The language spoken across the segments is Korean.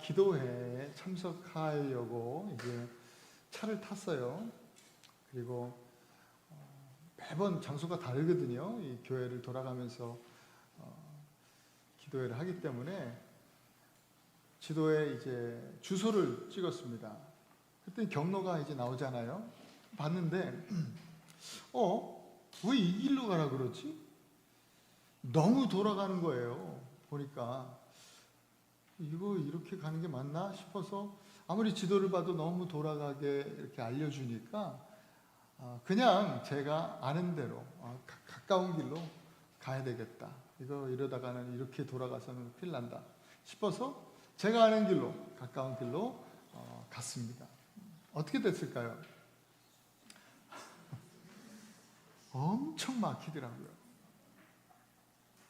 기도회에 참석하려고 이제 차를 탔어요. 그리고 매번 장소가 다르거든요. 이 교회를 돌아가면서 기도회를 하기 때문에 지도에 이제 주소를 찍었습니다. 그때 경로가 이제 나오잖아요. 봤는데 왜 이 길로 가라 그러지? 너무 돌아가는 거예요. 보니까 이거 이렇게 가는 게 맞나 싶어서 아무리 지도를 봐도 너무 돌아가게 이렇게 알려주니까 그냥 제가 아는 대로 가까운 길로 가야 되겠다. 이러다가는 이렇게 돌아가서는 큰일 난다 싶어서 제가 아는 길로, 가까운 길로 갔습니다. 어떻게 됐을까요? 엄청 막히더라고요.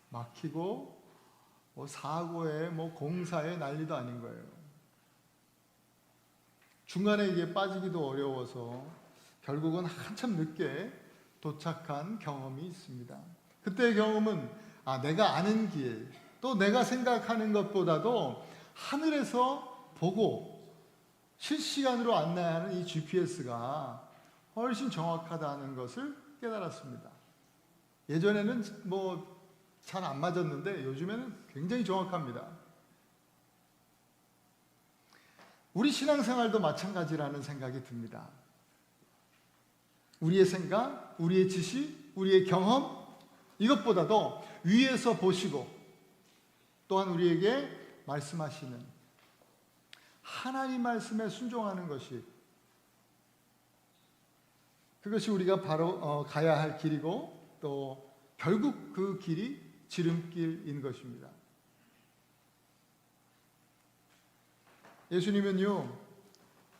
막히고 사고에 공사에 난리도 아닌 거예요. 중간에 이게 빠지기도 어려워서 결국은 한참 늦게 도착한 경험이 있습니다. 그때의 경험은 내가 아는 길, 또 내가 생각하는 것보다도 하늘에서 보고 실시간으로 안내하는 이 GPS가 훨씬 정확하다는 것을 깨달았습니다. 예전에는 잘 안 맞았는데 요즘에는 굉장히 정확합니다. 우리 신앙생활도 마찬가지라는 생각이 듭니다. 우리의 생각, 우리의 지식, 우리의 경험, 이것보다도 위에서 보시고 또한 우리에게 말씀하시는 하나님 말씀에 순종하는 것이, 그것이 우리가 바로 가야 할 길이고 또 결국 그 길이 지름길인 것입니다. 예수님은요,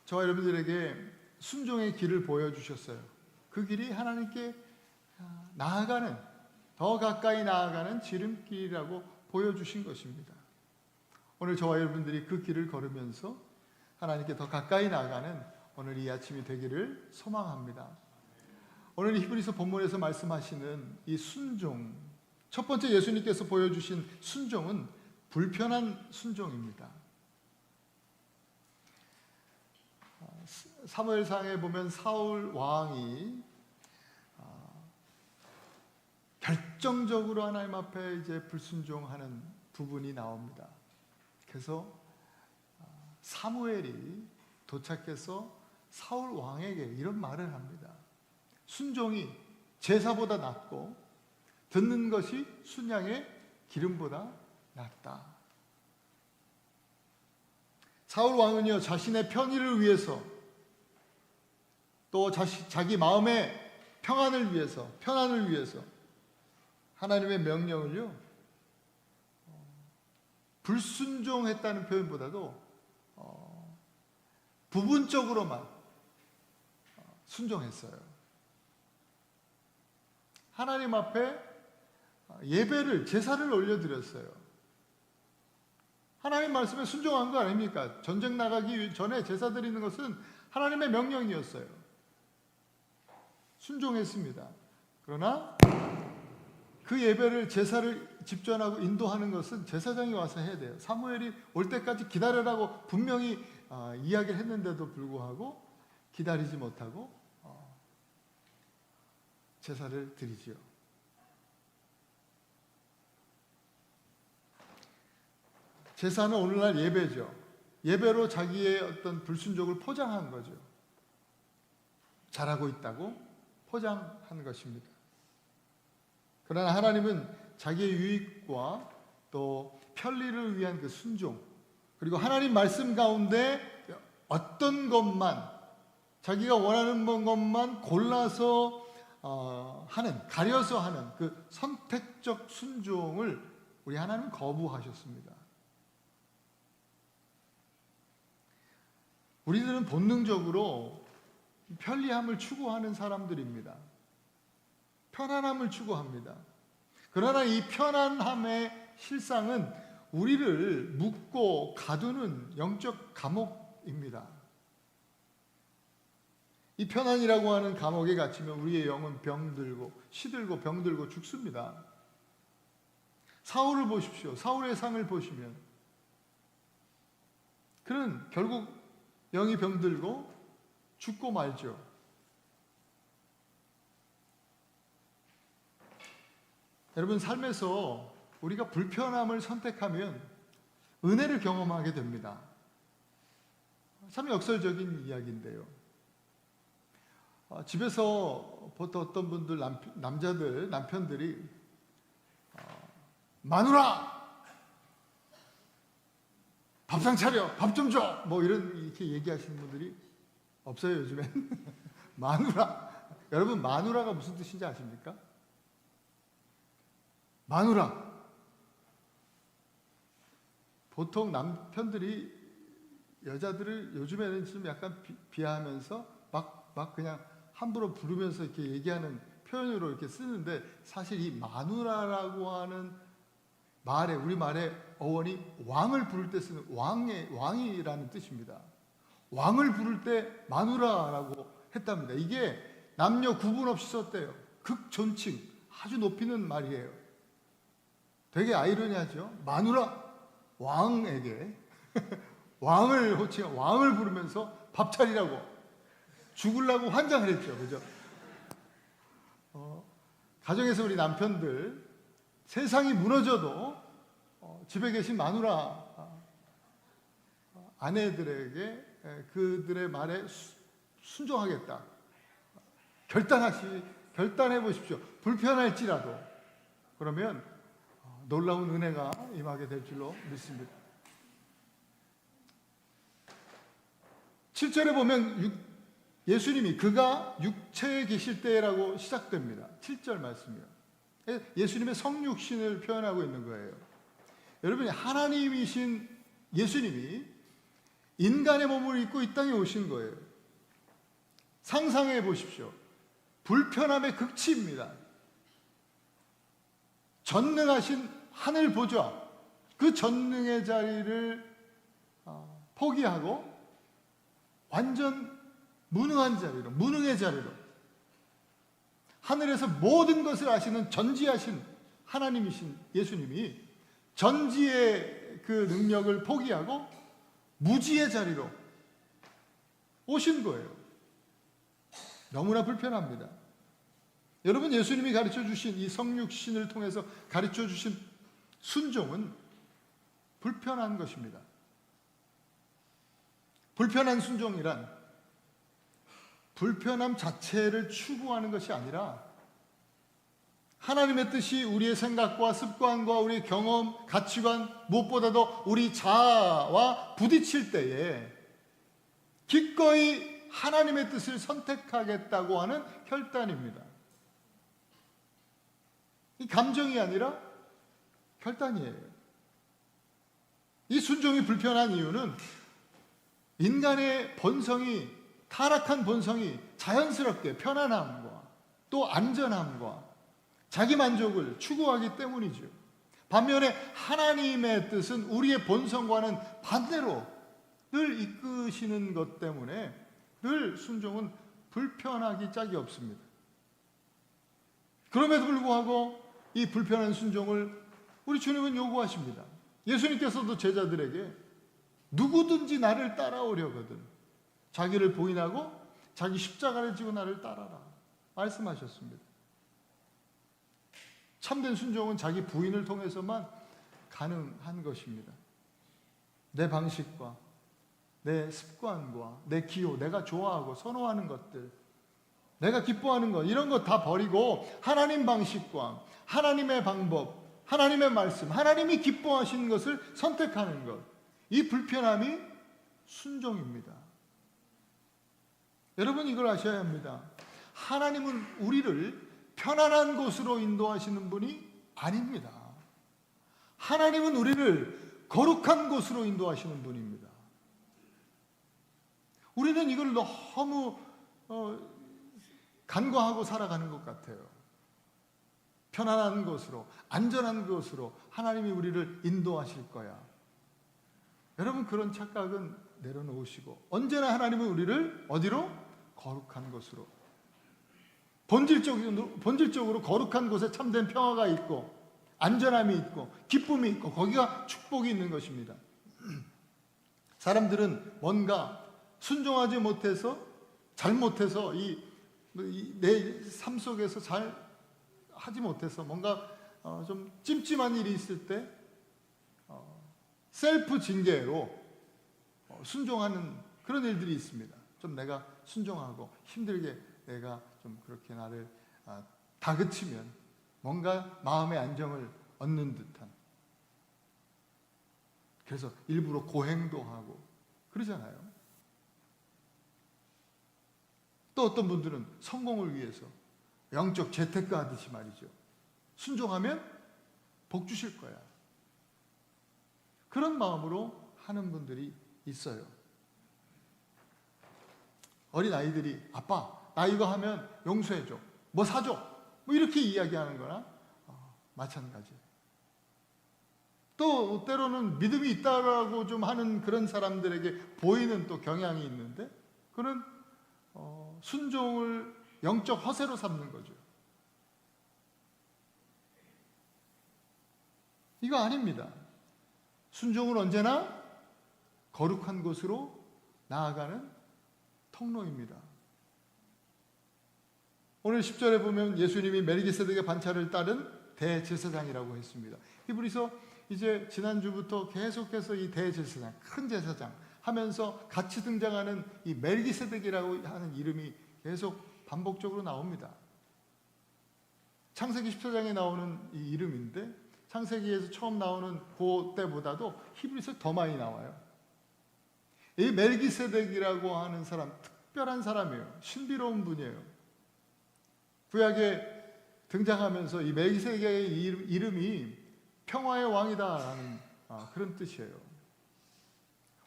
저와 여러분들에게 순종의 길을 보여주셨어요. 그 길이 하나님께 나아가는, 더 가까이 나아가는 지름길이라고 보여주신 것입니다. 오늘 저와 여러분들이 그 길을 걸으면서 하나님께 더 가까이 나아가는 오늘 이 아침이 되기를 소망합니다. 오늘 히브리서 본문에서 말씀하시는 이 순종, 첫 번째 예수님께서 보여주신 순종은 불편한 순종입니다. 사무엘상에 보면 사울 왕이 결정적으로 하나님 앞에 이제 불순종하는 부분이 나옵니다. 그래서 사무엘이 도착해서 사울 왕에게 이런 말을 합니다. 순종이 제사보다 낫고 듣는 것이 순양의 기름보다 낫다. 사울 왕은요, 자신의 편의를 위해서 또 자기 마음의 평안을 위해서 하나님의 명령을요, 불순종했다는 표현보다도 부분적으로만 순종했어요. 하나님 앞에 예배를, 제사를 올려드렸어요. 하나님 말씀에 순종한 거 아닙니까? 전쟁 나가기 전에 제사 드리는 것은 하나님의 명령이었어요. 순종했습니다. 그러나 그 예배를, 제사를 집전하고 인도하는 것은 제사장이 와서 해야 돼요. 사무엘이 올 때까지 기다려라고 분명히 이야기를 했는데도 불구하고 기다리지 못하고 제사를 드리지요. 제사는 오늘날 예배죠. 예배로 자기의 어떤 불순종을 포장한 거죠. 잘하고 있다고 포장한 것입니다. 그러나 하나님은 자기의 유익과 또 편리를 위한 그 순종, 그리고 하나님 말씀 가운데 어떤 것만, 자기가 원하는 것만 골라서 가려서 하는 그 선택적 순종을 우리 하나님은 거부하셨습니다. 우리들은 본능적으로 편리함을 추구하는 사람들입니다. 편안함을 추구합니다. 그러나 이 편안함의 실상은 우리를 묶고 가두는 영적 감옥입니다. 이 편안이라고 하는 감옥에 갇히면 우리의 영은 병들고 시들고 병들고 죽습니다. 사울을 보십시오. 사울의 상을 보시면 그는 결국 영이 병들고 죽고 말죠. 여러분, 삶에서 우리가 불편함을 선택하면 은혜를 경험하게 됩니다. 참 역설적인 이야기인데요. 집에서 보통 어떤 분들, 남편들이 마누라! 밥상 차려! 밥 좀 줘! 뭐 이렇게 얘기하시는 분들이 없어요, 요즘엔. 마누라! 여러분, 마누라가 무슨 뜻인지 아십니까? 마누라! 보통 남편들이 여자들을 요즘에는 좀 약간 비하하면서 막 그냥 함부로 부르면서 이렇게 얘기하는 표현으로 이렇게 쓰는데, 사실 이 마누라라고 하는 우리 말의 어원이 왕을 부를 때 쓰는 왕이라는 뜻입니다. 왕을 부를 때 마누라라고 했답니다. 이게 남녀 구분 없이 썼대요. 극존칭, 아주 높이는 말이에요. 되게 아이러니하죠. 마누라, 왕에게 왕을 호칭, 왕을 부르면서 밥 차리라고, 죽으려고 환장을 했죠. 그죠? 가정에서 우리 남편들, 세상이 무너져도 집에 계신 마누라 아내들에게 그들의 말에 순종하겠다. 결단해 보십시오. 불편할지라도. 그러면 놀라운 은혜가 임하게 될 줄로 믿습니다. 7절에 보면 예수님이 그가 육체에 계실 때라고 시작됩니다. 7절 말씀이요. 예수님의 성육신을 표현하고 있는 거예요. 여러분이 하나님이신 예수님이 인간의 몸을 입고 이 땅에 오신 거예요. 상상해 보십시오. 불편함의 극치입니다. 전능하신 하늘 보좌, 그 전능의 자리를 포기하고 완전 무능한 자리로, 무능의 자리로, 하늘에서 모든 것을 아시는 전지하신 하나님이신 예수님이 전지의 그 능력을 포기하고 무지의 자리로 오신 거예요. 너무나 불편합니다. 여러분, 예수님이 가르쳐 주신 이 성육신을 통해서 가르쳐 주신 순종은 불편한 것입니다. 불편한 순종이란 불편함 자체를 추구하는 것이 아니라 하나님의 뜻이 우리의 생각과 습관과 우리의 경험, 가치관, 무엇보다도 우리 자아와 부딪힐 때에 기꺼이 하나님의 뜻을 선택하겠다고 하는 결단입니다. 이 감정이 아니라 결단이에요. 이 순종이 불편한 이유는 인간의 본성이, 타락한 본성이 자연스럽게 편안함과 또 안전함과 자기 만족을 추구하기 때문이죠. 반면에 하나님의 뜻은 우리의 본성과는 반대로 늘 이끄시는 것 때문에 늘 순종은 불편하기 짝이 없습니다. 그럼에도 불구하고 이 불편한 순종을 우리 주님은 요구하십니다. 예수님께서도 제자들에게 누구든지 나를 따라오려거든 자기를 부인하고 자기 십자가를 지고 나를 따라라 말씀하셨습니다. 참된 순종은 자기 부인을 통해서만 가능한 것입니다. 내 방식과 내 습관과 내 기호, 내가 좋아하고 선호하는 것들, 내가 기뻐하는 것, 이런 것 다 버리고 하나님 방식과 하나님의 방법, 하나님의 말씀, 하나님이 기뻐하시는 것을 선택하는 것, 이 불편함이 순종입니다. 여러분, 이걸 아셔야 합니다. 하나님은 우리를 편안한 곳으로 인도하시는 분이 아닙니다. 하나님은 우리를 거룩한 곳으로 인도하시는 분입니다. 우리는 이걸 너무 간과하고 살아가는 것 같아요. 편안한 곳으로, 안전한 곳으로 하나님이 우리를 인도하실 거야. 여러분, 그런 착각은 내려놓으시고 언제나 하나님은 우리를 어디로? 거룩한 곳으로. 본질적으로 거룩한 곳에 참된 평화가 있고 안전함이 있고 기쁨이 있고 거기가 축복이 있는 것입니다. 사람들은 뭔가 순종하지 못해서, 잘못해서 내 삶 속에서 잘 하지 못해서 뭔가 좀 찜찜한 일이 있을 때 셀프 징계로 순종하는 그런 일들이 있습니다. 좀 내가 순종하고 힘들게 내가 좀 그렇게 나를 다그치면 뭔가 마음의 안정을 얻는 듯한, 그래서 일부러 고행도 하고 그러잖아요. 또 어떤 분들은 성공을 위해서 영적 재테크 하듯이 말이죠. 순종하면 복 주실 거야. 그런 마음으로 하는 분들이 있어요. 어린 아이들이 아빠 나 이거 하면 용서해줘, 뭐 사줘, 뭐 이렇게 이야기하는 거나 마찬가지. 또 때로는 믿음이 있다라고 좀 하는 그런 사람들에게 보이는 또 경향이 있는데, 그런 순종을 영적 허세로 삼는 거죠. 이거 아닙니다. 순종은 언제나 거룩한 곳으로 나아가는 통로입니다. 오늘 10절에 보면 예수님이 멜기세덱의 반차를 따른 대제사장이라고 했습니다. 히브리서 이제 지난주부터 계속해서 이 대제사장, 큰 제사장 하면서 같이 등장하는 이 멜기세덱이라고 하는 이름이 계속 반복적으로 나옵니다. 창세기 14장에 나오는 이 이름인데, 창세기에서 처음 나오는 그때보다도 히브리서에 더 많이 나와요. 이 멜기세덱이라고 하는 사람, 특별한 사람이에요. 신비로운 분이에요. 구약에 등장하면서 이 멜기세덱의 이름이 평화의 왕이다라는 그런 뜻이에요.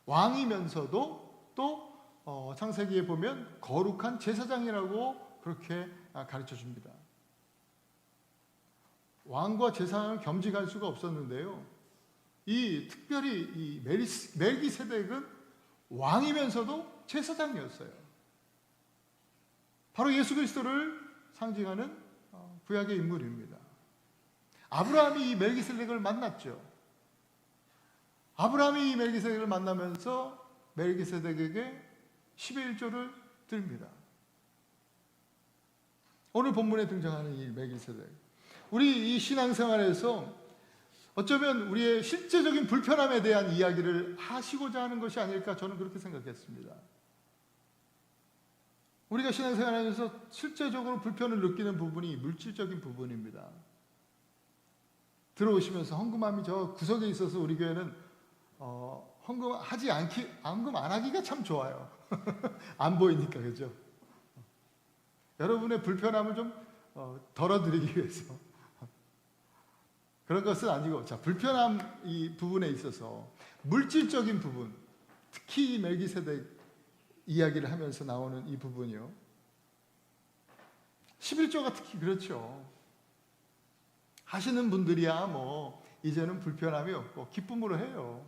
왕이면서도 또 창세기에 보면 거룩한 제사장이라고 그렇게 가르쳐 줍니다. 왕과 제사장을 겸직할 수가 없었는데요. 특별히 이 멜기세덱은 왕이면서도 제사장이었어요. 바로 예수 그리스도를 상징하는 구약의 인물입니다. 아브라함이 이 멜기세덱을 만났죠. 아브라함이 이 멜기세덱을 만나면서 멜기세덱에게 10의 1조를 드립니다. 오늘 본문에 등장하는 이 멜기세덱, 우리 이 신앙생활에서 어쩌면 우리의 실제적인 불편함에 대한 이야기를 하시고자 하는 것이 아닐까, 저는 그렇게 생각했습니다. 우리가 신앙생활하면서 실제적으로 불편을 느끼는 부분이 물질적인 부분입니다. 들어오시면서 헌금함이 저 구석에 있어서 우리 교회는 헌금 안 하기가 참 좋아요. 안 보이니까, 그죠? 여러분의 불편함을 좀 덜어드리기 위해서. 그런 것은 아니고, 자, 불편함 이 부분에 있어서 물질적인 부분, 특히 멜기세덱 이야기를 하면서 나오는 이 부분이요. 11조가 특히 그렇죠. 하시는 분들이야 뭐 이제는 불편함이 없고 기쁨으로 해요.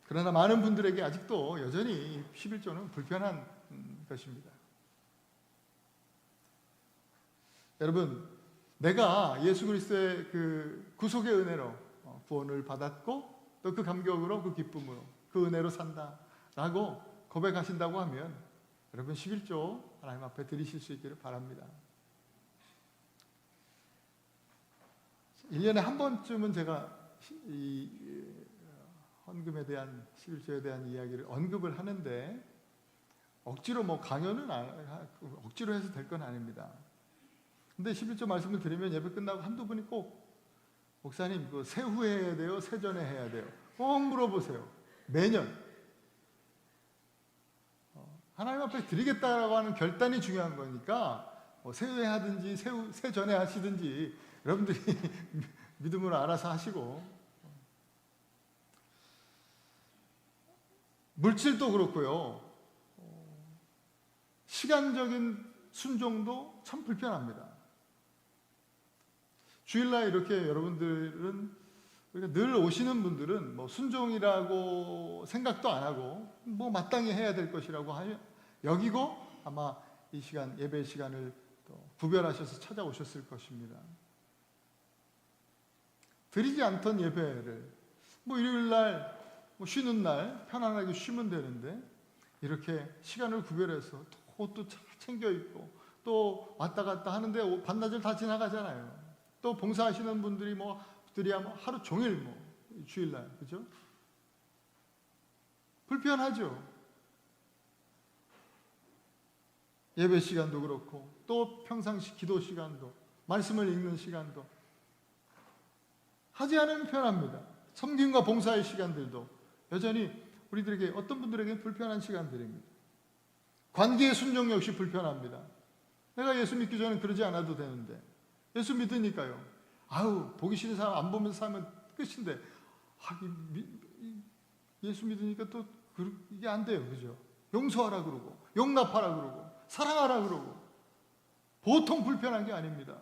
그러나 많은 분들에게 아직도 여전히 11조는 불편한 것입니다. 여러분, 내가 예수 그리스도의 그 구속의 은혜로 구원을 받았고 또 그 감격으로, 그 기쁨으로, 그 은혜로 산다라고 고백하신다고 하면 여러분 11조 하나님 앞에 드리실 수 있기를 바랍니다. 1년에 한 번쯤은 제가 이 헌금에 대한, 11조에 대한 이야기를 언급을 하는데, 억지로 뭐 강연은 억지로 해서 될 건 아닙니다. 근데 11조 말씀을 드리면 예배 끝나고 한두 분이 꼭 목사님 그 세후에 해야 돼요? 세전에 해야 돼요? 꼭 물어보세요. 매년. 하나님 앞에 드리겠다라고 하는 결단이 중요한 거니까 뭐 세후에 하든지 세전에 하시든지 여러분들이 믿음으로 알아서 하시고, 물질도 그렇고요. 시간적인 순종도 참 불편합니다. 주일날 이렇게 여러분들은, 늘 오시는 분들은 뭐 순종이라고 생각도 안 하고 뭐 마땅히 해야 될 것이라고 여기고 아마 이 시간, 예배 시간을 또 구별하셔서 찾아오셨을 것입니다. 드리지 않던 예배를 뭐 일요일날 뭐 쉬는 날 편안하게 쉬면 되는데 이렇게 시간을 구별해서 옷도 잘 챙겨 입고 또 왔다 갔다 하는데 반나절 다 지나가잖아요. 또 봉사하시는 분들이 들이야 하루 종일 주일날, 그죠? 불편하죠. 예배 시간도 그렇고 또 평상시 기도 시간도 말씀을 읽는 시간도 하지 않으면 편합니다. 섬김과 봉사의 시간들도 여전히 우리들에게 어떤 분들에게는 불편한 시간들입니다. 관계의 순종 역시 불편합니다. 내가 예수 믿기 전에 그러지 않아도 되는데 예수 믿으니까요. 보기 싫은 사람 안 보면서 살면 끝인데 예수 믿으니까 또 이게 안 돼요. 그죠? 용서하라 그러고 용납하라 그러고 사랑하라 그러고 보통 불편한 게 아닙니다.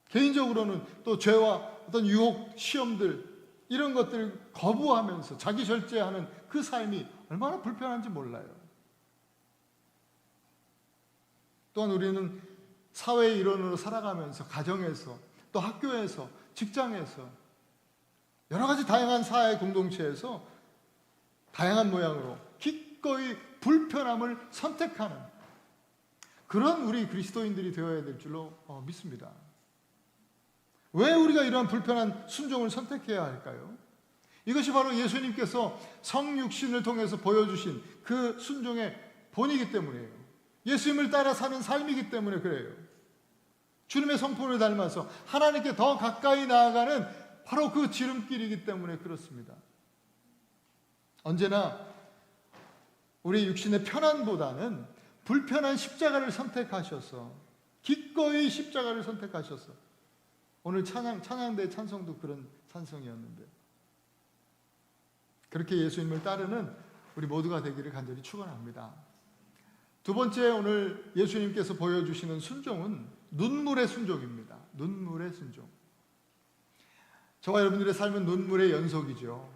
개인적으로는 또 죄와 어떤 유혹, 시험들 이런 것들 거부하면서 자기 절제하는 그 삶이 얼마나 불편한지 몰라요. 또한 우리는 사회의 일원으로 살아가면서 가정에서 또 학교에서 직장에서 여러 가지 다양한 사회 공동체에서 다양한 모양으로 기꺼이 불편함을 선택하는 그런 우리 그리스도인들이 되어야 될 줄로 믿습니다. 왜 우리가 이러한 불편한 순종을 선택해야 할까요? 이것이 바로 예수님께서 성육신을 통해서 보여주신 그 순종의 본이기 때문이에요. 예수님을 따라 사는 삶이기 때문에 그래요. 주님의 성품을 닮아서 하나님께 더 가까이 나아가는 바로 그 지름길이기 때문에 그렇습니다. 언제나 우리 육신의 편안보다는 불편한 십자가를 선택하셔서 기꺼이 십자가를 선택하셔서 오늘 찬양대 찬송도 그런 찬송이었는데 그렇게 예수님을 따르는 우리 모두가 되기를 간절히 축원합니다. 두 번째 오늘 예수님께서 보여주시는 순종은 눈물의 순종입니다. 눈물의 순종. 저와 여러분들의 삶은 눈물의 연속이죠.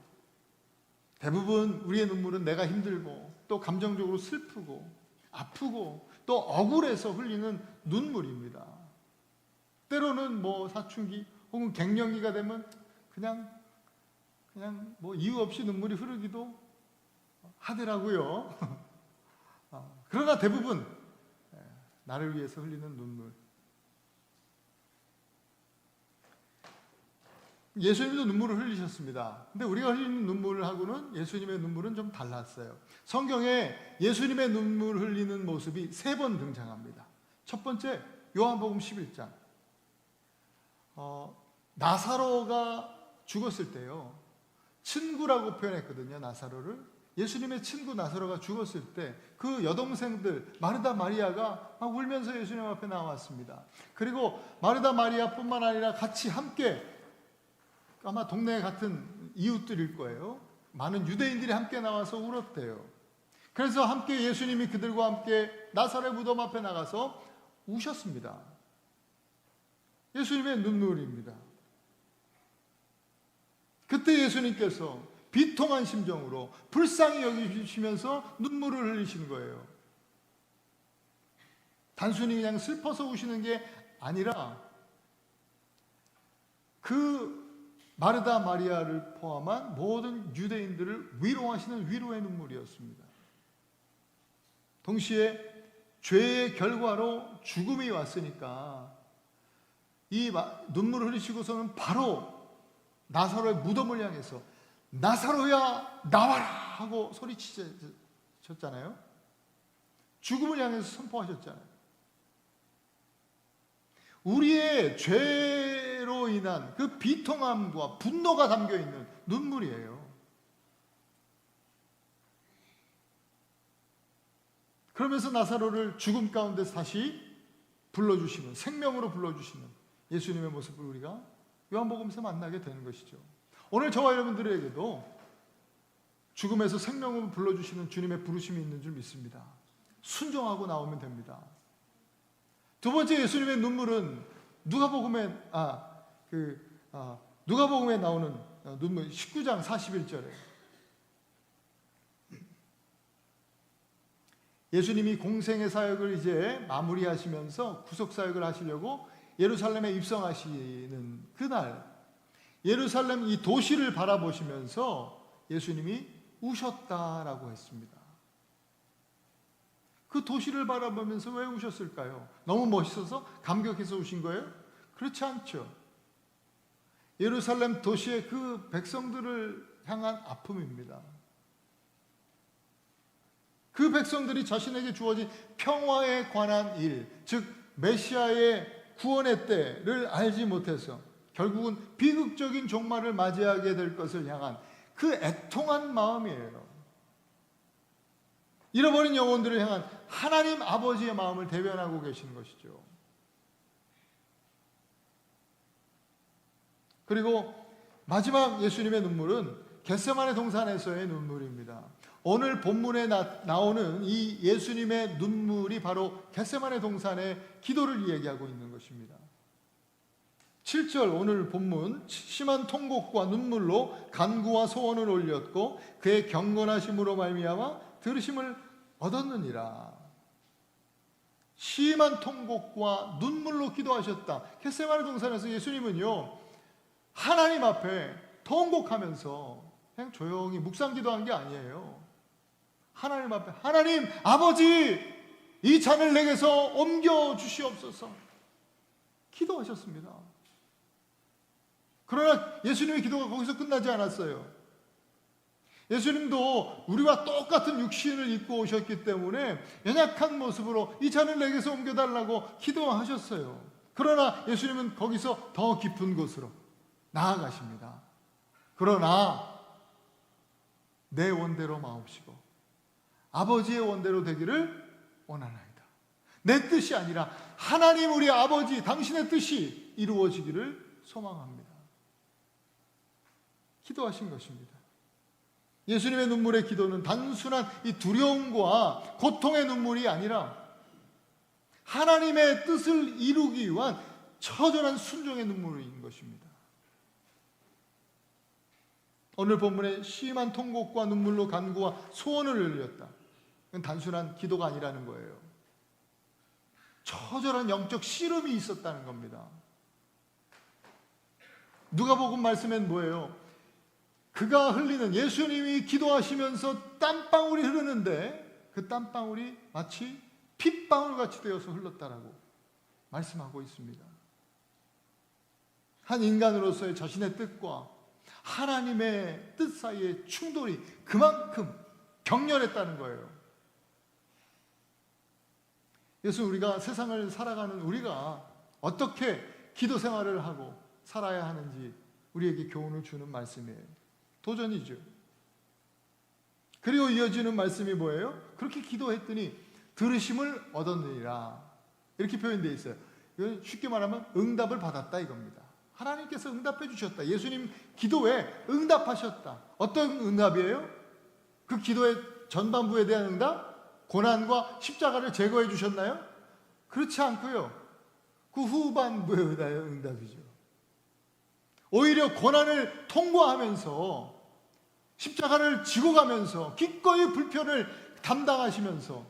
대부분 우리의 눈물은 내가 힘들고 또 감정적으로 슬프고 아프고 또 억울해서 흘리는 눈물입니다. 때로는 사춘기 혹은 갱년기가 되면 그냥 이유 없이 눈물이 흐르기도 하더라고요. 그러나 대부분 나를 위해서 흘리는 눈물. 예수님도 눈물을 흘리셨습니다. 근데 우리가 흘리는 눈물하고는 예수님의 눈물은 좀 달랐어요. 성경에 예수님의 눈물 흘리는 모습이 3번 등장합니다. 첫 번째 요한복음 11장. 나사로가 죽었을 때요. 친구라고 표현했거든요. 나사로를. 예수님의 친구 나사로가 죽었을 때 그 여동생들 마르다 마리아가 막 울면서 예수님 앞에 나왔습니다. 그리고 마르다 마리아뿐만 아니라 같이 함께 아마 동네 같은 이웃들일 거예요. 많은 유대인들이 함께 나와서 울었대요. 그래서 함께 예수님이 그들과 함께 나사로의 무덤 앞에 나가서 우셨습니다. 예수님의 눈물입니다. 그때 예수님께서 비통한 심정으로 불쌍히 여기시면서 눈물을 흘리시는 거예요. 단순히 그냥 슬퍼서 우시는 게 아니라 그 마르다 마리아를 포함한 모든 유대인들을 위로하시는 위로의 눈물이었습니다. 동시에 죄의 결과로 죽음이 왔으니까 이 눈물을 흘리시고서는 바로 나사로의 무덤을 향해서 나사로야 나와라 하고 소리치셨잖아요. 죽음을 향해서 선포하셨잖아요. 우리의 죄로 인한 그 비통함과 분노가 담겨있는 눈물이에요. 그러면서 나사로를 죽음 가운데서 다시 불러주시는, 생명으로 불러주시는 예수님의 모습을 우리가 요한복음에서 만나게 되는 것이죠. 오늘 저와 여러분들에게도 죽음에서 생명을 불러주시는 주님의 부르심이 있는 줄 믿습니다. 순종하고 나오면 됩니다. 두 번째 예수님의 눈물은 누가복음에 나오는 눈물 19장 41절에 예수님이 공생의 사역을 이제 마무리하시면서 구속 사역을 하시려고 예루살렘에 입성하시는 그날 예루살렘 이 도시를 바라보시면서 예수님이 우셨다라고 했습니다. 그 도시를 바라보면서 왜 우셨을까요? 너무 멋있어서 감격해서 우신 거예요? 그렇지 않죠. 예루살렘 도시의 그 백성들을 향한 아픔입니다. 그 백성들이 자신에게 주어진 평화에 관한 일, 즉 메시아의 구원의 때를 알지 못해서 결국은 비극적인 종말을 맞이하게 될 것을 향한 그 애통한 마음이에요. 잃어버린 영혼들을 향한 하나님 아버지의 마음을 대변하고 계시는 것이죠. 그리고 마지막 예수님의 눈물은 겟세마네 동산에서의 눈물입니다. 오늘 본문에 나오는 이 예수님의 눈물이 바로 겟세마네 동산의 기도를 이야기하고 있는 것입니다. 7절 오늘 본문, 심한 통곡과 눈물로 간구와 소원을 올렸고 그의 경건하심으로 말미암아 들으심을 얻었느니라. 심한 통곡과 눈물로 기도하셨다. 겟세마네 동산에서 예수님은요, 하나님 앞에 통곡하면서 그냥 조용히 묵상 기도한 게 아니에요. 하나님 앞에, 하나님 아버지, 이 잔을 내게서 옮겨 주시옵소서 기도하셨습니다. 그러나 예수님의 기도가 거기서 끝나지 않았어요. 예수님도 우리와 똑같은 육신을 입고 오셨기 때문에 연약한 모습으로 이 잔을 내게서 옮겨달라고 기도하셨어요. 그러나 예수님은 거기서 더 깊은 곳으로 나아가십니다. 그러나 내 원대로 마옵시고 아버지의 원대로 되기를 원하나이다. 내 뜻이 아니라 하나님 우리 아버지 당신의 뜻이 이루어지기를 소망합니다. 기도하신 것입니다. 예수님의 눈물의 기도는 단순한 이 두려움과 고통의 눈물이 아니라 하나님의 뜻을 이루기 위한 처절한 순종의 눈물인 것입니다. 오늘 본문에 심한 통곡과 눈물로 간구와 소원을 올렸다. 그건 단순한 기도가 아니라는 거예요. 처절한 영적 씨름이 있었다는 겁니다. 누가복음 말씀엔 뭐예요? 그가 흘리는, 예수님이 기도하시면서 땀방울이 흐르는데 그 땀방울이 마치 핏방울 같이 되어서 흘렀다라고 말씀하고 있습니다. 한 인간으로서의 자신의 뜻과 하나님의 뜻 사이의 충돌이 그만큼 격렬했다는 거예요. 그래서 우리가 세상을 살아가는 우리가 어떻게 기도 생활을 하고 살아야 하는지 우리에게 교훈을 주는 말씀이에요. 도전이죠. 그리고 이어지는 말씀이 뭐예요? 그렇게 기도했더니 들으심을 얻었느니라. 이렇게 표현되어 있어요. 이건 쉽게 말하면 응답을 받았다 이겁니다. 하나님께서 응답해 주셨다. 예수님 기도에 응답하셨다. 어떤 응답이에요? 그 기도의 전반부에 대한 응답? 고난과 십자가를 제거해 주셨나요? 그렇지 않고요. 그 후반부에 대한 응답이죠. 오히려 고난을 통과하면서 십자가를 지고 가면서 기꺼이 불편을 담당하시면서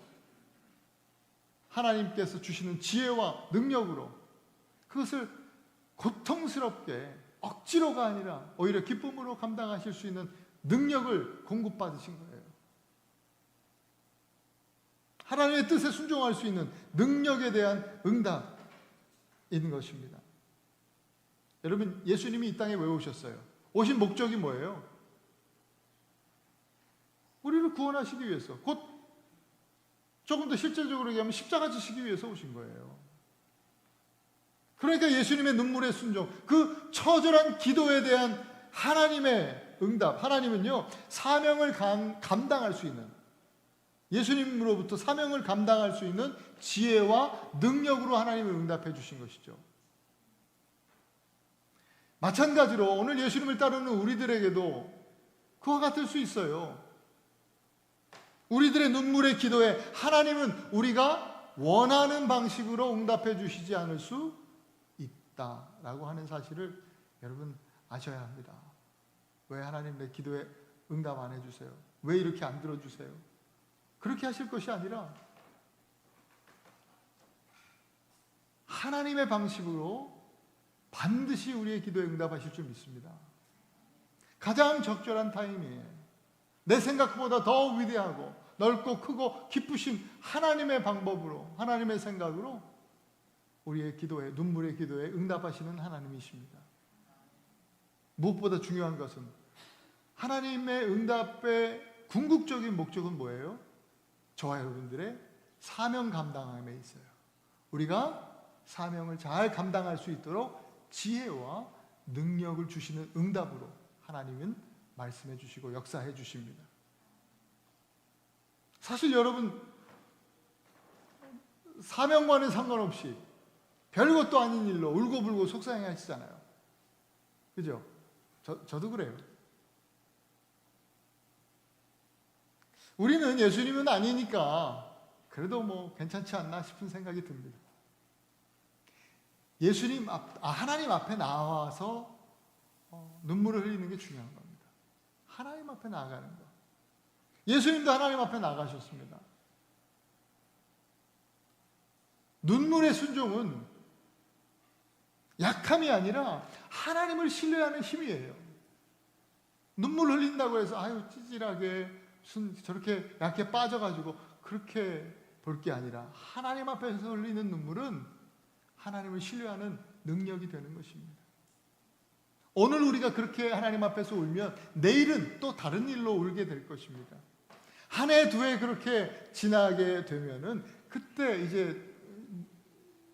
하나님께서 주시는 지혜와 능력으로 그것을 고통스럽게 억지로가 아니라 오히려 기쁨으로 감당하실 수 있는 능력을 공급받으신 거예요. 하나님의 뜻에 순종할 수 있는 능력에 대한 응답인 것입니다. 여러분, 예수님이 이 땅에 왜 오셨어요? 오신 목적이 뭐예요? 우리를 구원하시기 위해서, 곧 조금 더 실질적으로 얘기하면 십자가 지시기 위해서 오신 거예요. 그러니까 예수님의 눈물의 순종, 그 처절한 기도에 대한 하나님의 응답, 하나님은요 사명을 감당할 수 있는, 예수님으로부터 사명을 감당할 수 있는 지혜와 능력으로 하나님을 응답해 주신 것이죠. 마찬가지로 오늘 예수님을 따르는 우리들에게도 그와 같을 수 있어요. 우리들의 눈물의 기도에 하나님은 우리가 원하는 방식으로 응답해 주시지 않을 수 있다라고 하는 사실을 여러분 아셔야 합니다. 왜 하나님 내 기도에 응답 안 해주세요? 왜 이렇게 안 들어주세요? 그렇게 하실 것이 아니라 하나님의 방식으로 반드시 우리의 기도에 응답하실 줄 믿습니다. 가장 적절한 타임이에요. 내 생각보다 더 위대하고 넓고 크고 기쁘신 하나님의 방법으로, 하나님의 생각으로 우리의 기도에, 눈물의 기도에 응답하시는 하나님이십니다. 무엇보다 중요한 것은 하나님의 응답의 궁극적인 목적은 뭐예요? 저와 여러분들의 사명 감당함에 있어요. 우리가 사명을 잘 감당할 수 있도록 지혜와 능력을 주시는 응답으로 하나님은 말씀해 주시고 역사해 주십니다. 사실 여러분, 사명과는 상관없이 별것도 아닌 일로 울고불고 속상해 하시잖아요. 그죠? 저도 그래요. 우리는 예수님은 아니니까 그래도 뭐 괜찮지 않나 싶은 생각이 듭니다. 하나님 앞에 나와서 눈물을 흘리는 게 중요한 겁니다. 하나님 앞에 나아가는 거. 예수님도 하나님 앞에 나가셨습니다. 눈물의 순종은 약함이 아니라 하나님을 신뢰하는 힘이에요. 눈물 흘린다고 해서 아유 찌질하게 저렇게 약해 빠져가지고 그렇게 볼 게 아니라 하나님 앞에서 흘리는 눈물은 하나님을 신뢰하는 능력이 되는 것입니다. 오늘 우리가 그렇게 하나님 앞에서 울면 내일은 또 다른 일로 울게 될 것입니다. 한 해, 두 해 그렇게 지나게 되면은 그때 이제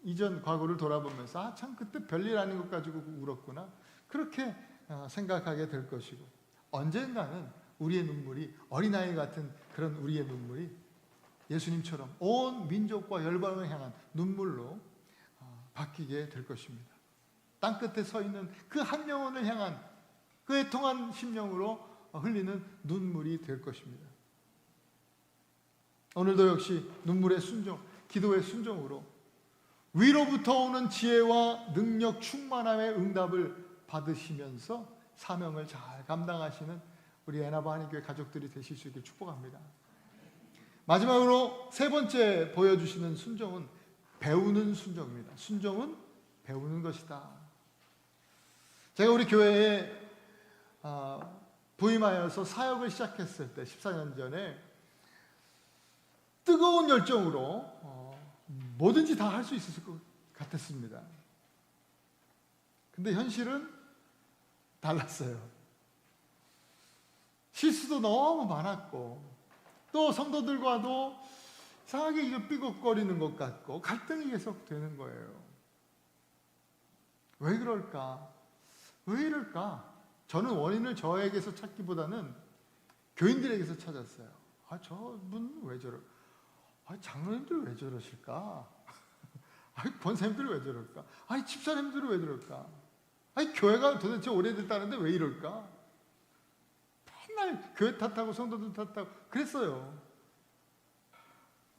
이전 과거를 돌아보면서 아, 참 그때 별일 아닌 것 가지고 울었구나. 그렇게 생각하게 될 것이고 언젠가는 우리의 눈물이 어린아이 같은 그런 우리의 눈물이 예수님처럼 온 민족과 열방을 향한 눈물로 바뀌게 될 것입니다. 땅끝에 서 있는 그 한 영혼을 향한 그 애통한 심령으로 흘리는 눈물이 될 것입니다. 오늘도 역시 눈물의 순종, 기도의 순종으로 위로부터 오는 지혜와 능력 충만함의 응답을 받으시면서 사명을 잘 감당하시는 우리 에나바 한인교회 가족들이 되실 수 있길 축복합니다. 마지막으로 세 번째 보여주시는 순종은 배우는 순종입니다. 순종은 배우는 것이다. 제가 우리 교회에 부임하여서 사역을 시작했을 때 14년 전에 뜨거운 열정으로 뭐든지 다 할 수 있을 것 같았습니다. 근데 현실은 달랐어요. 실수도 너무 많았고 또 성도들과도 이상하게 이거 삐걱거리는 것 같고 갈등이 계속 되는 거예요. 왜 그럴까? 왜 이럴까? 저는 원인을 저에게서 찾기보다는 교인들에게서 찾았어요. 아, 저분 왜 저럴까? 아, 장로님들 왜 저러실까? 아, 권사님들 왜 저럴까? 아, 집사님들 왜 저럴까? 아, 교회가 도대체 오래됐다는데 왜 이럴까? 맨날 교회 탓하고 성도들 탓하고 그랬어요.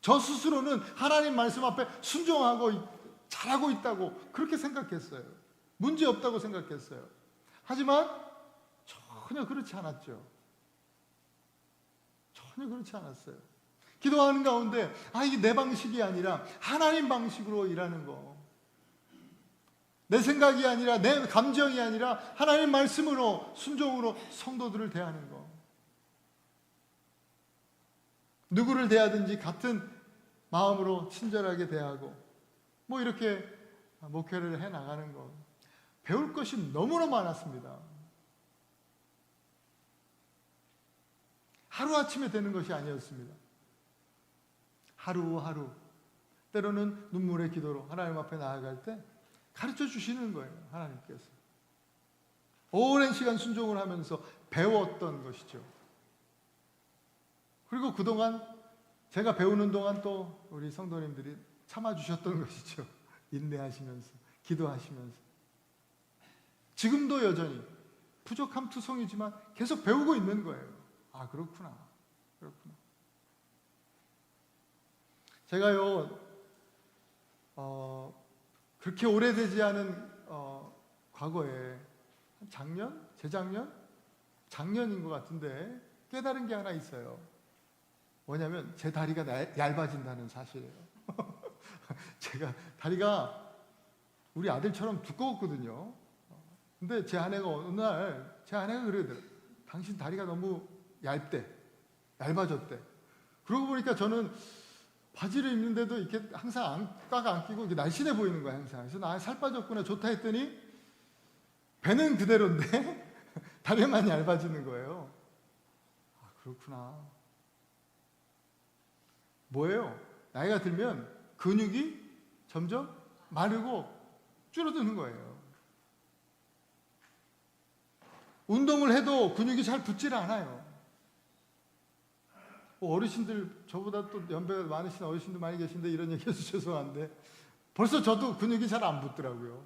저 스스로는 하나님 말씀 앞에 순종하고 잘하고 있다고 그렇게 생각했어요. 문제 없다고 생각했어요. 하지만 전혀 그렇지 않았죠. 전혀 그렇지 않았어요. 기도하는 가운데 이게 내 방식이 아니라 하나님 방식으로 일하는 거. 내 생각이 아니라 내 감정이 아니라 하나님 말씀으로 순종으로 성도들을 대하는 거. 누구를 대하든지 같은 마음으로 친절하게 대하고 뭐 이렇게 목회를 해나가는 거. 배울 것이 너무나 많았습니다. 하루아침에 되는 것이 아니었습니다. 하루하루 때로는 눈물의 기도로 하나님 앞에 나아갈 때 가르쳐 주시는 거예요. 하나님께서 오랜 시간 순종을 하면서 배웠던 것이죠. 그리고 그동안 제가 배우는 동안 또 우리 성도님들이 참아주셨던 것이죠. 인내하시면서 기도하시면서 지금도 여전히 부족함 투성이지만 계속 배우고 있는 거예요. 아, 그렇구나. 제가요 그렇게 오래되지 않은 과거에 작년인 것 같은데 깨달은 게 하나 있어요. 뭐냐면 제 다리가 얇아진다는 사실이에요. 제가 다리가 우리 아들처럼 두꺼웠거든요. 근데 제 아내가 어느 날 제 아내가 그러더라고요. 당신 다리가 너무 얇아졌대. 그러고 보니까 저는 바지를 입는데도 이렇게 항상 꽉 안 끼고 이렇게 날씬해 보이는 거야, 항상. 그래서 나 살 빠졌구나, 좋다 했더니 배는 그대로인데 다리만 얇아지는 거예요. 아, 그렇구나. 뭐예요? 나이가 들면 근육이 점점 마르고 줄어드는 거예요. 운동을 해도 근육이 잘 붙질 않아요. 어르신들, 저보다 또 연배가 많으신 어르신들 많이 계신데 이런 얘기 해서 죄송한데 벌써 저도 근육이 잘 안 붙더라고요.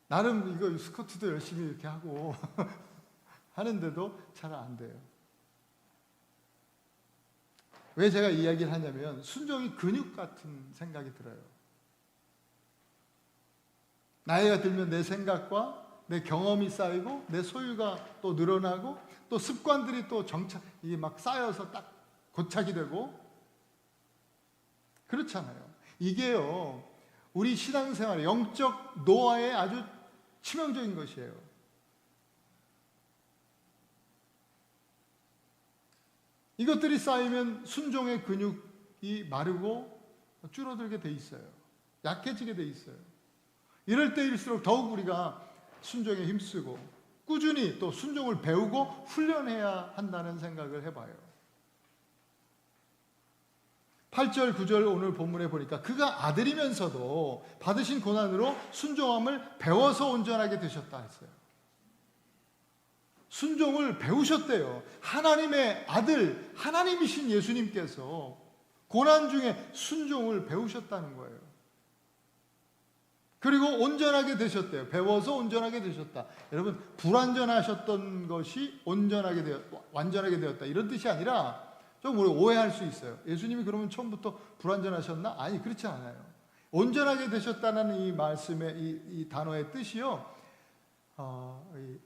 나름 이거 스쿼트도 열심히 이렇게 하고 하는데도 잘 안 돼요. 왜 제가 이 이야기를 하냐면 순종이 근육 같은 생각이 들어요. 나이가 들면 내 생각과 내 경험이 쌓이고 내 소유가 또 늘어나고 또 습관들이 또 이게 막 쌓여서 딱 고착이 되고 그렇잖아요. 이게요, 우리 신앙생활, 영적 노화에 아주 치명적인 것이에요. 이것들이 쌓이면 순종의 근육이 마르고 줄어들게 돼 있어요. 약해지게 돼 있어요. 이럴 때일수록 더욱 우리가 순종에 힘쓰고 꾸준히 또 순종을 배우고 훈련해야 한다는 생각을 해봐요. 8절, 9절 오늘 본문에 보니까 그가 아들이면서도 받으신 고난으로 순종함을 배워서 온전하게 되셨다 했어요. 순종을 배우셨대요. 하나님의 아들, 하나님이신 예수님께서 고난 중에 순종을 배우셨다는 거예요. 그리고 온전하게 되셨대요. 배워서 온전하게 되셨다. 여러분, 불완전하셨던 것이 완전하게 되었다. 이런 뜻이 아니라 좀 우리 오해할 수 있어요. 예수님이 그러면 처음부터 불완전하셨나? 아니, 그렇지 않아요. 온전하게 되셨다는 이 말씀의 이 단어의 뜻이요,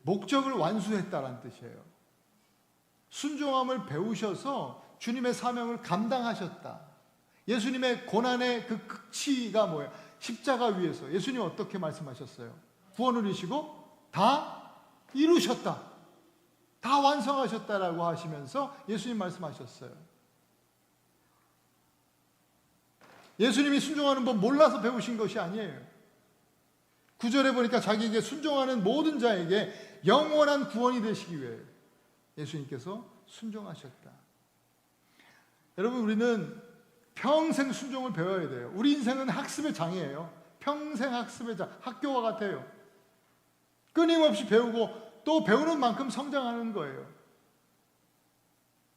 목적을 완수했다는 뜻이에요. 순종함을 배우셔서 주님의 사명을 감당하셨다. 예수님의 고난의 그 극치가 뭐예요? 십자가 위에서 예수님 어떻게 말씀하셨어요? 구원을 이루시고 다 이루셨다, 다 완성하셨다라고 하시면서 예수님 말씀하셨어요. 예수님이 순종하는 법 몰라서 배우신 것이 아니에요. 9절에 보니까 자기에게 순종하는 모든 자에게 영원한 구원이 되시기 위해 예수님께서 순종하셨다. 여러분, 우리는 평생 순종을 배워야 돼요. 우리 인생은 학습의 장이에요. 평생 학습의 장, 학교와 같아요. 끊임없이 배우고 또 배우는 만큼 성장하는 거예요.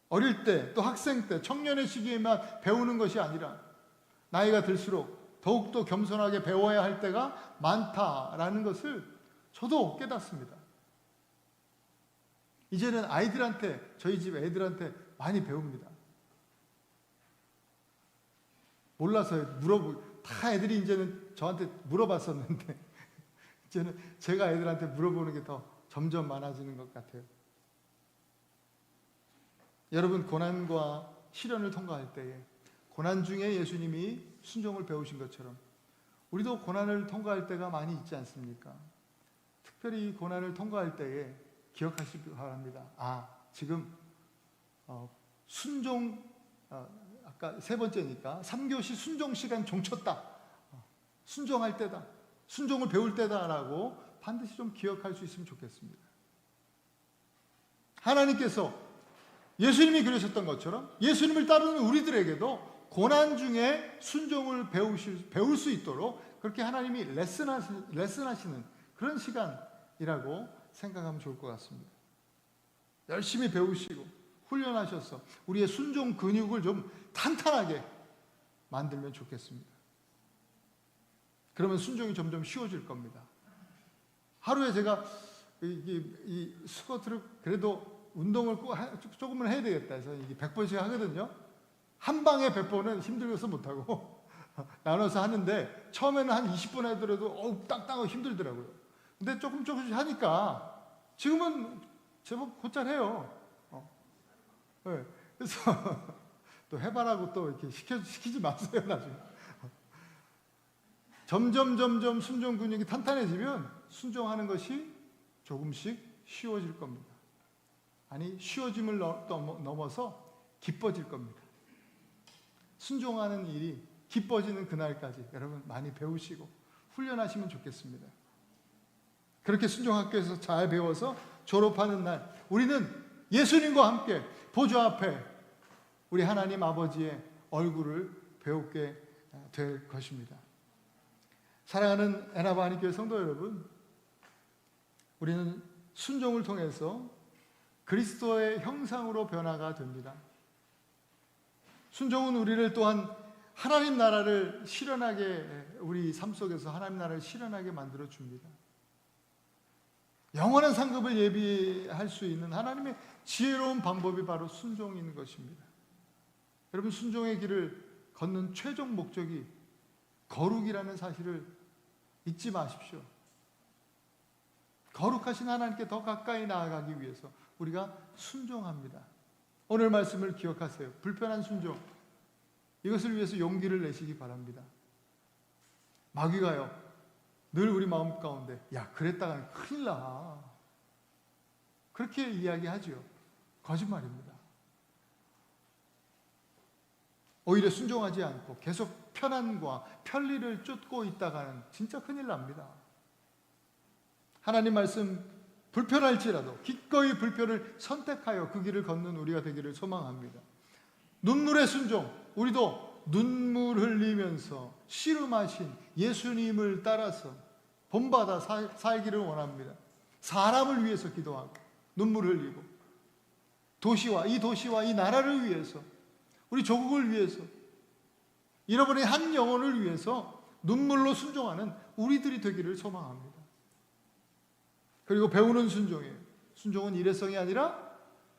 어릴 때, 또 학생 때, 청년의 시기에만 배우는 것이 아니라 나이가 들수록 더욱더 겸손하게 배워야 할 때가 많다라는 것을 저도 깨닫습니다. 이제는 아이들한테, 저희 집 애들한테 많이 배웁니다. 몰라서 다 애들이 이제는 저한테 물어봤었는데 이제는 제가 애들한테 물어보는 게 더 점점 많아지는 것 같아요. 여러분, 고난과 시련을 통과할 때에 고난 중에 예수님이 순종을 배우신 것처럼 우리도 고난을 통과할 때가 많이 있지 않습니까? 특별히 고난을 통과할 때에 기억하시기 바랍니다. 지금 순종, 아까 세 번째니까 3교시 순종 시간 종쳤다. 순종할 때다. 순종을 배울 때다라고 반드시 좀 기억할 수 있으면 좋겠습니다. 하나님께서 예수님이 그러셨던 것처럼 예수님을 따르는 우리들에게도 고난 중에 순종을 배울 수 있도록 그렇게 하나님이 레슨하시는 그런 시간이라고 생각하면 좋을 것 같습니다. 열심히 배우시고 훈련하셔서 우리의 순종 근육을 좀 탄탄하게 만들면 좋겠습니다. 그러면 순종이 점점 쉬워질 겁니다. 하루에 제가 이 스쿼트를 그래도 운동을 조금은 해야 되겠다 해서 이게 100번씩 하거든요. 한 방에 100번은 힘들어서 못하고 나눠서 하는데 처음에는 한 20번 하더라도 땅땅하고 힘들더라고요. 근데 조금씩 하니까 지금은 제법 곧잘 해요. 네. 그래서 또 해봐라고 또 이렇게 시키지 마세요, 나중에. 점점 순종 근육이 탄탄해지면 순종하는 것이 조금씩 쉬워질 겁니다. 아니, 쉬워짐을 넘어서 기뻐질 겁니다. 순종하는 일이 기뻐지는 그날까지 여러분 많이 배우시고 훈련하시면 좋겠습니다. 그렇게 순종학교에서 잘 배워서 졸업하는 날 우리는 예수님과 함께 보좌 앞에 우리 하나님 아버지의 얼굴을 배우게 될 것입니다. 사랑하는 에나바하니 교회 성도 여러분, 우리는 순종을 통해서 그리스도의 형상으로 변화가 됩니다. 순종은 우리를 또한 하나님 나라를 실현하게, 우리 삶 속에서 하나님 나라를 실현하게 만들어 줍니다. 영원한 상급을 예비할 수 있는 하나님의 지혜로운 방법이 바로 순종인 것입니다. 여러분, 순종의 길을 걷는 최종 목적이 거룩이라는 사실을 잊지 마십시오. 거룩하신 하나님께 더 가까이 나아가기 위해서 우리가 순종합니다. 오늘 말씀을 기억하세요. 불편한 순종, 이것을 위해서 용기를 내시기 바랍니다. 마귀가요, 늘 우리 마음 가운데 야, 그랬다가는 큰일 나, 그렇게 이야기하죠. 거짓말입니다. 오히려 순종하지 않고 계속 편안과 편리를 쫓고 있다가는 진짜 큰일 납니다. 하나님 말씀 불편할지라도 기꺼이 불편을 선택하여 그 길을 걷는 우리가 되기를 소망합니다. 눈물의 순종, 우리도 눈물 흘리면서 씨름하신 예수님을 따라서 본받아 살기를 원합니다. 사람을 위해서 기도하고 눈물 흘리고 이 도시와 이 나라를 위해서, 우리 조국을 위해서, 잃어버린 한 영혼을 위해서 눈물로 순종하는 우리들이 되기를 소망합니다. 그리고 배우는 순종이에요. 순종은 일회성이 아니라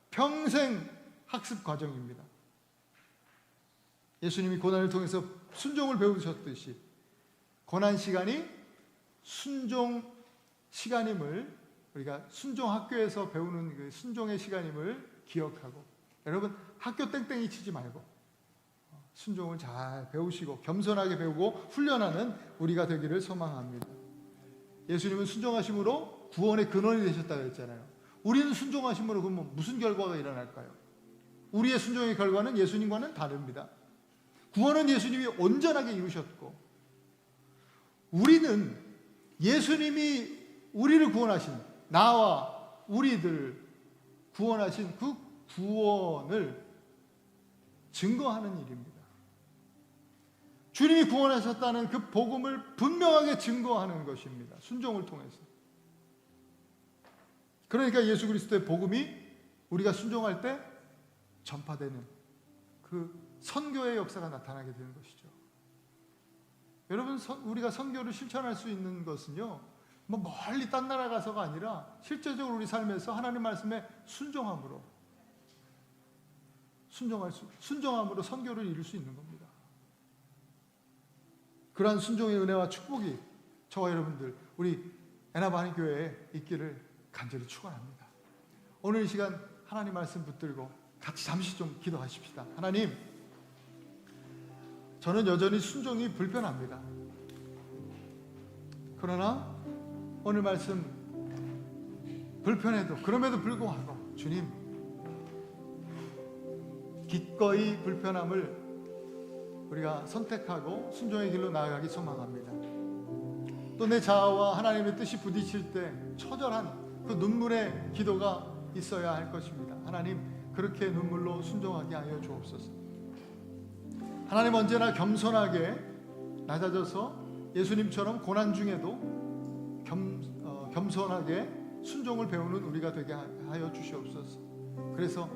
평생 학습 과정입니다. 예수님이 고난을 통해서 순종을 배우셨듯이 고난 시간이 순종 시간임을, 우리가 순종 학교에서 배우는 그 순종의 시간임을 기억하고, 여러분 학교 땡땡이 치지 말고 순종을 잘 배우시고 겸손하게 배우고 훈련하는 우리가 되기를 소망합니다. 예수님은 순종하심으로 구원의 근원이 되셨다고 했잖아요. 우리는 순종하심으로 그러면 무슨 결과가 일어날까요? 우리의 순종의 결과는 예수님과는 다릅니다. 구원은 예수님이 온전하게 이루셨고, 우리는 예수님이 우리를 구원하신, 나와 우리들 구원하신 그 구원을 증거하는 일입니다. 주님이 구원하셨다는 그 복음을 분명하게 증거하는 것입니다. 순종을 통해서. 그러니까 예수 그리스도의 복음이 우리가 순종할 때 전파되는 그 선교의 역사가 나타나게 되는 것이죠. 여러분, 우리가 선교를 실천할 수 있는 것은요, 뭐 멀리 딴 나라 가서가 아니라 실제적으로 우리 삶에서 하나님 말씀에 순종함으로 선교를 이룰 수 있는 겁니다. 그러한 순종의 은혜와 축복이 저와 여러분들, 우리 에나바하니 교회에 있기를 간절히 축원합니다. 오늘 이 시간 하나님 말씀 붙들고 같이 잠시 좀 기도하십시다. 하나님, 저는 여전히 순종이 불편합니다. 그러나 오늘 말씀 불편해도, 그럼에도 불구하고 주님, 기꺼이 불편함을 우리가 선택하고 순종의 길로 나아가기 소망합니다. 또 내 자아와 하나님의 뜻이 부딪힐 때 처절한 그 눈물의 기도가 있어야 할 것입니다. 하나님, 그렇게 눈물로 순종하게 하여 주옵소서. 하나님, 언제나 겸손하게 낮아져서 예수님처럼 고난 중에도 겸손하게 순종을 배우는 우리가 되게 하여 주시옵소서. 그래서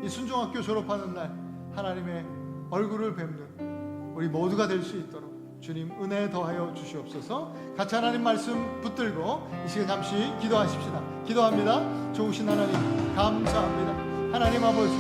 이 순종학교 졸업하는 날 하나님의 얼굴을 뵙는 우리 모두가 될 수 있도록 주님 은혜 더하여 주시옵소서. 같이 하나님 말씀 붙들고 이 시간 잠시 기도하십시다. 기도합니다. 좋으신 하나님 감사합니다. 하나님 아버지,